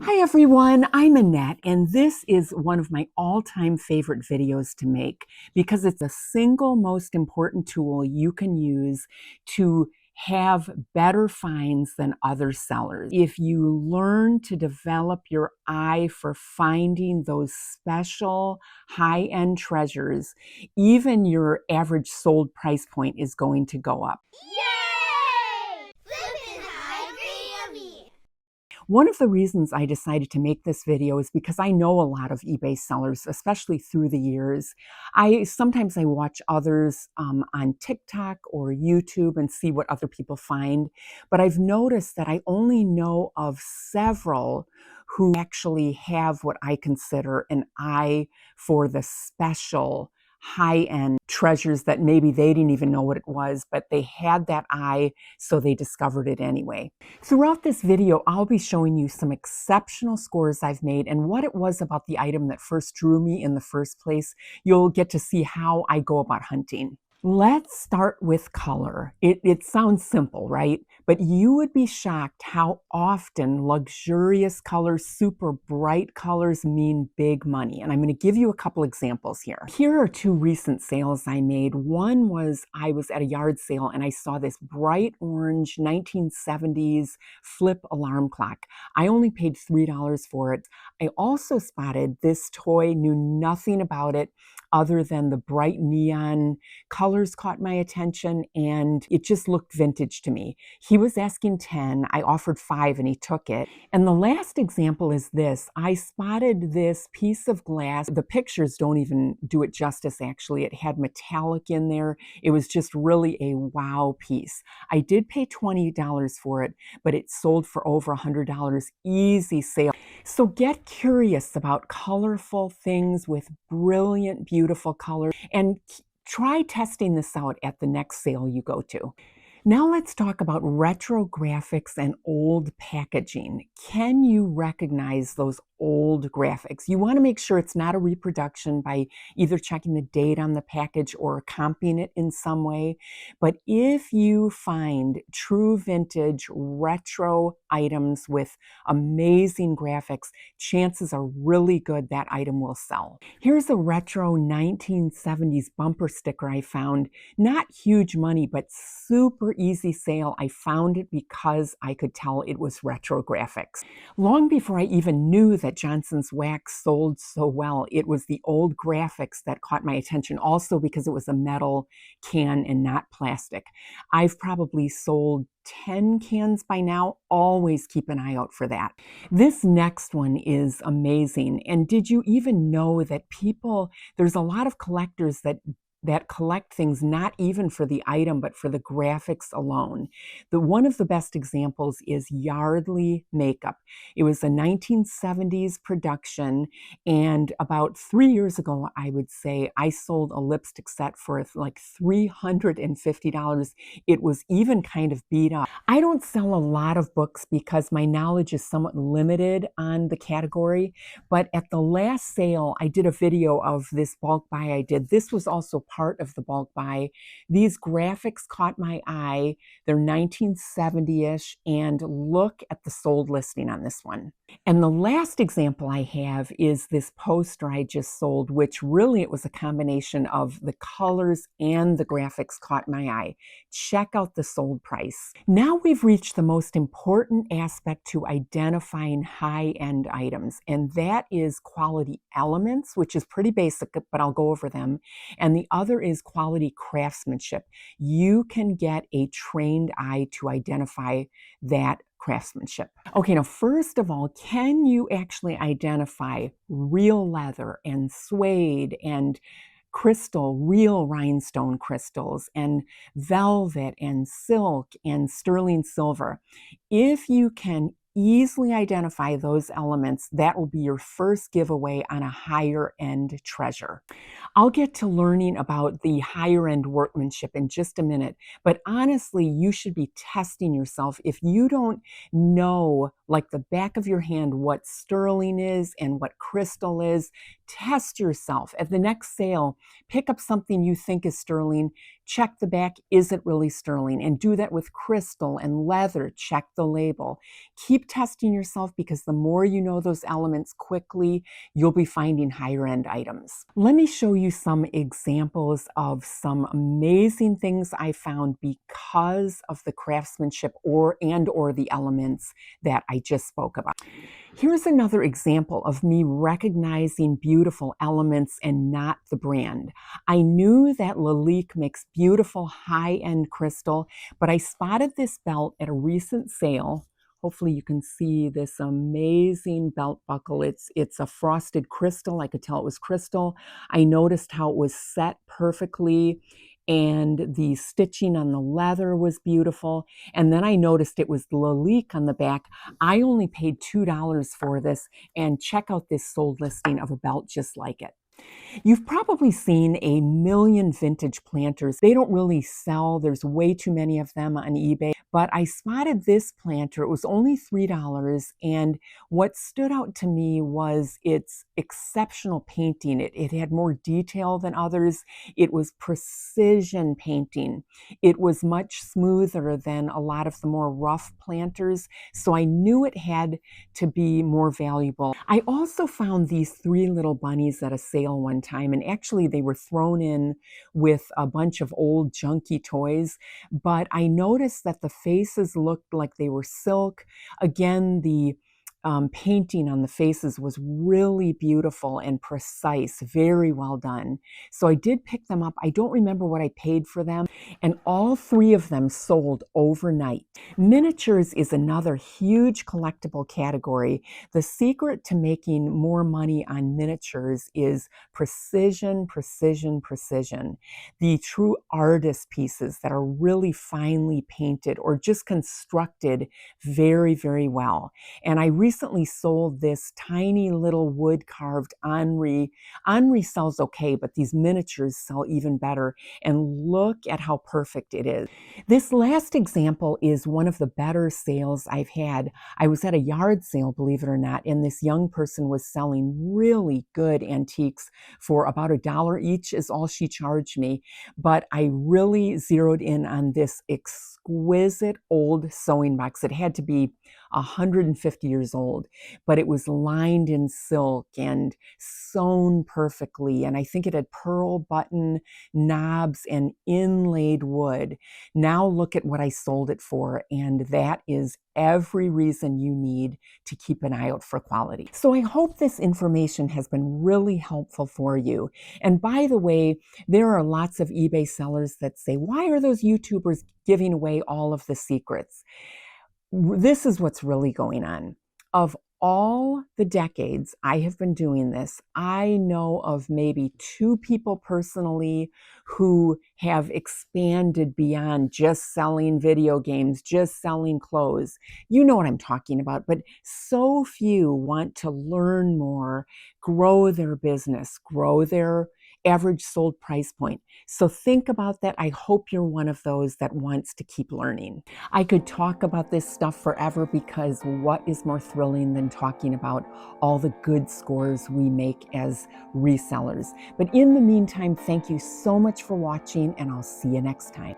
Hi everyone, I'm Annette, and this is one of my all-time favorite videos to make because it's the single most important tool you can use to have better finds than other sellers. If you learn to develop your eye for finding those special high-end treasures, even your average sold price point is going to go up. Yay! Flippin' high agree. One of the reasons I decided to make this video is because I know a lot of eBay sellers, especially through the years. Sometimes I watch others on TikTok or YouTube and see what other people find, but I've noticed that I only know of several who actually have what I consider an eye for the special high-end treasures that maybe they didn't even know what it was, but they had that eye, so they discovered it anyway. Throughout this video, I'll be showing you some exceptional scores I've made and what it was about the item that first drew me in the first place. You'll get to see how I go about hunting. Let's start with color. It sounds simple, right? But you would be shocked how often luxurious colors, super bright colors mean big money. And I'm going to give you a couple examples here. Here are two recent sales I made. One was I was at a yard sale and I saw this bright orange 1970s flip alarm clock. I only paid $3 for it. I also spotted this toy, knew nothing about it other than the bright neon colors caught my attention, and it just looked vintage to me. He was asking 10, I offered 5 and he took it. And the last example is this. I spotted this piece of glass. The pictures don't even do it justice, actually. It had metallic in there. It was just really a wow piece. I did pay $20 for it, but it sold for over $100. Easy sale. So get curious about colorful things with brilliant, beautiful colors, and try testing this out at the next sale you go to. Now let's talk about retro graphics and old packaging. Can you recognize those old graphics? You want to make sure it's not a reproduction by either checking the date on the package or comping it in some way. But if you find true vintage retro items with amazing graphics, chances are really good that item will sell. Here's a retro 1970s bumper sticker I found. Not huge money, but super easy sale. I found it because I could tell it was retro graphics. Long before I even knew that Johnson's wax sold so well, it was the old graphics that caught my attention, also because it was a metal can and not plastic. I've probably sold 10 cans by now. Always keep an eye out for that. This next one is amazing. And did you even know that there's a lot of collectors that collect things not even for the item, but for the graphics alone. One of the best examples is Yardley Makeup. It was a 1970s production, and about 3 years ago, I would say, I sold a lipstick set for like $350. It was even kind of beat up. I don't sell a lot of books because my knowledge is somewhat limited on the category, but at the last sale, I did a video of this bulk buy I did. This was also part of the bulk buy. These graphics caught my eye. They're 1970-ish, and look at the sold listing on this one. And the last example I have is this poster I just sold, which really it was a combination of the colors and the graphics caught my eye. Check out the sold price. Now we've reached the most important aspect to identifying high-end items, and that is quality elements, which is pretty basic, but I'll go over them. And the other is quality craftsmanship. You can get a trained eye to identify that craftsmanship. Okay, now first of all, can you actually identify real leather and suede and crystal, real rhinestone crystals, and velvet and silk and sterling silver? If you can easily identify those elements, that will be your first giveaway on a higher end treasure. I'll get to learning about the higher end workmanship in just a minute, but honestly, you should be testing yourself. If you don't know, like the back of your hand, what sterling is and what crystal is, test yourself. At the next sale, pick up something you think is sterling, check the back, is it really sterling? And do that with crystal and leather, check the label. Keep testing yourself because the more you know those elements quickly, you'll be finding higher end items. Let me show you some examples of some amazing things I found because of the craftsmanship or the elements that I just spoke about. Here's another example of me recognizing beautiful elements and not the brand. I knew that Lalique makes beautiful high-end crystal, but I spotted this belt at a recent sale. Hopefully you can see this amazing belt buckle. It's a frosted crystal. I could tell it was crystal. I noticed how it was set perfectly and the stitching on the leather was beautiful. And then I noticed it was Lalique on the back. I only paid $2 for this, and check out this sold listing of a belt just like it. You've probably seen a million vintage planters. They don't really sell. There's way too many of them on eBay. But I spotted this planter. It was only $3. And what stood out to me was its exceptional painting. It had more detail than others. It was precision painting. It was much smoother than a lot of the more rough planters. So I knew it had to be more valuable. I also found these three little bunnies at a sale one time, and actually they were thrown in with a bunch of old junky toys, but I noticed that the faces looked like they were silk. Again, the painting on the faces was really beautiful and precise, very well done. So I did pick them up. I don't remember what I paid for them, and all three of them sold overnight. Miniatures is another huge collectible category. The secret to making more money on miniatures is precision, precision, precision. The true artist pieces that are really finely painted or just constructed very, very well. And I recently sold this tiny little wood carved Henri. Henri sells okay, but these miniatures sell even better. And look at how perfect it is. This last example is one of the better sales I've had. I was at a yard sale, believe it or not, and this young person was selling really good antiques for about $1 each is all she charged me. But I really zeroed in on this exquisite old sewing box. It had to be 150 years old, but it was lined in silk and sewn perfectly. And I think it had pearl button knobs and inlaid wood. Now look at what I sold it for, and that is every reason you need to keep an eye out for quality. So I hope this information has been really helpful for you. And by the way, there are lots of eBay sellers that say, why are those YouTubers giving away all of the secrets? This is what's really going on. Of all the decades I have been doing this, I know of maybe 2 people personally who have expanded beyond just selling video games, just selling clothes. You know what I'm talking about, but so few want to learn more, grow their business, grow their average sold price point. So think about that. I hope you're one of those that wants to keep learning. I could talk about this stuff forever because what is more thrilling than talking about all the good scores we make as resellers? But in the meantime, thank you so much for watching, and I'll see you next time.